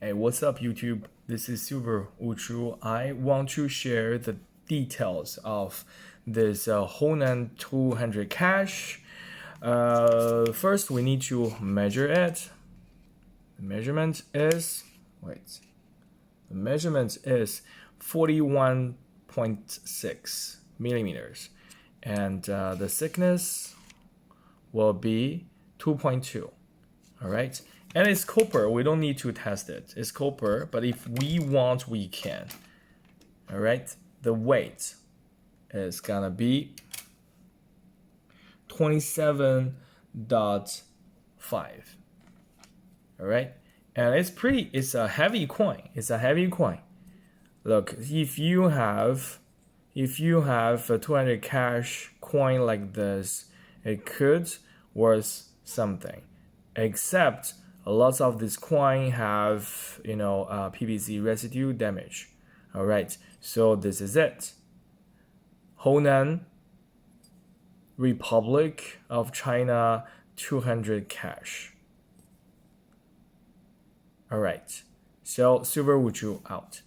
Hey, what's up, YouTube? This is Silver Uchu. I want to share the details of this HoNan 200 cash. First, we need to measure it. The measurement is 41.6 millimeters, and the thickness will be 2.2. All right, and it's copper. We don't need to test it. It's copper, but if we want, we can. All right, the weight is gonna be 27.5. All right, and it's a heavy coin. Look, if you have a 200 cash coin like this, it could worth something. Except lots of this coin have PVC residue damage. All right, so this is it. HoNan Republic of China 200 cash. All right, so Silver Wuju out.